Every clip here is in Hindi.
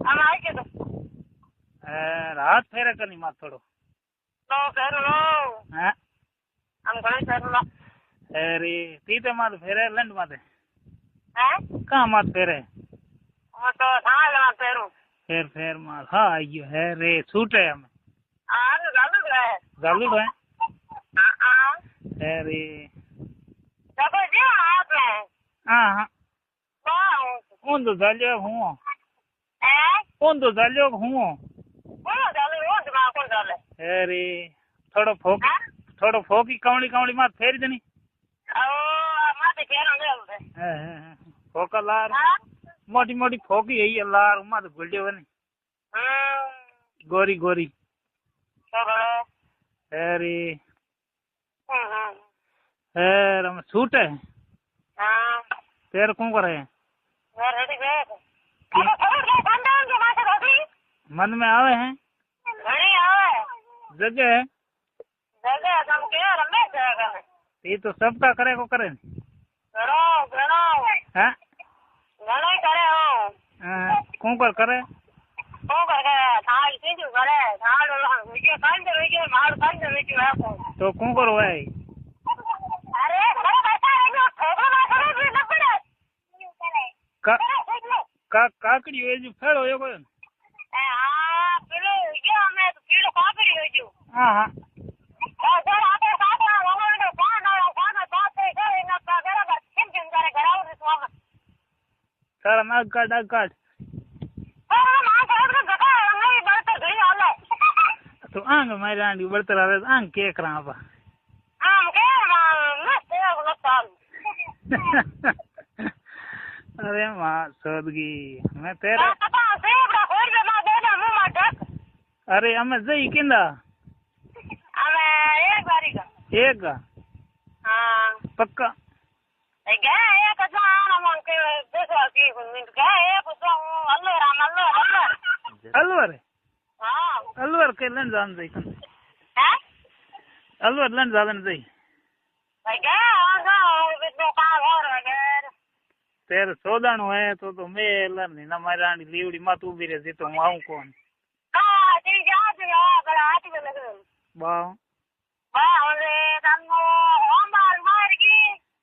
हम आए के तो रात फेरे करनी मात थोड़ो लो फेर लो हैं हम घणे फेर लो अरे तीते मात फेरे लंड माते हैं कहाँ मात फेरे वो तो साल में फेरू फेर फेर मात हाँ आइयो है रे सूट है हमें आज गालू है जालू है हां अरे जब जे आप में हाँ हाँ वाह उन तो जालियो हूँ हैं उन तो जालियो हूँ वो डाले वो दिमाग को डाले अरे थोड़ो फोकी कवड़ी कवड़ी मात फेरी देनी ओ माते फेर दे फोका लार मोटी मोटी फोकी है ये लार मात गुल्डियो बनी गोरी गोरी तो अरे हम सूट है हां तेरे कौन करे मैं रेडी गए अब थोड़ी देर ठंडा के माथे रोटी मन में आवे हैं घणी आवे जगह है जगह हम के रमेश है ये तो सबका करे को करे घणो घणो हैं घणो करे हो कौन कर करे को करे थाल सीधू करे थाल वीडियो कांड वीडियो मार कांड वीडियो है को तो कौन करो है अरे बड़ा बैठा है जो ठोकरो ना करे भी न पड़े काकड़ी है जो फेड़ो यो कोई हां पीलो वीडियो में तो पीलो काकड़ी हो जो हां हां और जरा आते साथ में वो ने पान और पान बात से इन का बराबर किन किन करे घराव ने स्वागत सारा नाग काट और मां साहब ने जगह नहीं बढ़ते गई हाल तो आंग मारे आंडी बढ़ते रहे आंग के करा बा हम के मस्त है वो साल अरे मां सोदगी मैं तेरे अरे हमें जई किंदा एक बारी का एक हाँ पक्का गया एक जान मन के देखो की मिनट गया एक तो अल्लाह अलवर हाँ अलवर के लन जान जई कन हैं अलवर लन जान जई गया तो काम हो रहा है तेरे सोदाणो है तो मैं लन ना मारे आंडी लीवड़ी मात उभी रे जी तो हूं आऊं कौन का जी याद है बड़ा हाथ में लग वाह वाह ओले तन्नो हमार मार की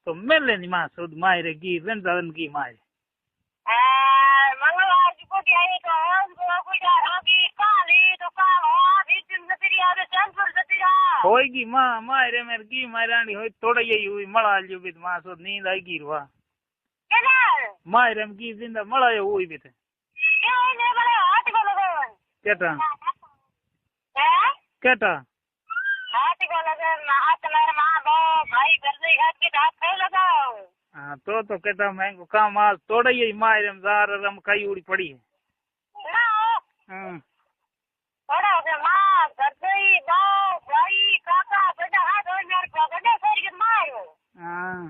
तो मेले नी मां सुद मारे की लन जान की मारे मंगलवार को आई तो को होगी काली तो का हो दिन नजरिया में चांदपुर नजरिया होएगी मां मारे मेर की मारानी होई थोड़ा यही हुई मळा जो बित मां सुद नींद आई गिरवा केना मारे हम की जिंदा मळा यो हुई बित ये ने बड़ा हाथ को लगो केटा हैं केटा हाथ को लगे हाथ मेरे मां बो भाई कर दे हाथ के हाथ पे लगाओ हाँ तो केटा महंगो काम माल थोड़ा यही मारे हम जार रम कई उड़ी पड़ी है ना थोड़ा से मां कर दे बो भाई काका बेटा हाथ और मेरे को गड्ढे फेर के मारो हां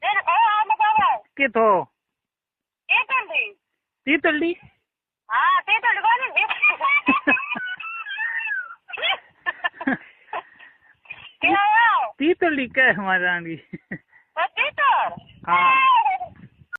देन को हम बताओ के तो केतली तीतली हां तीतली कोनी क्या तीतली के हमारी तीतर हाँ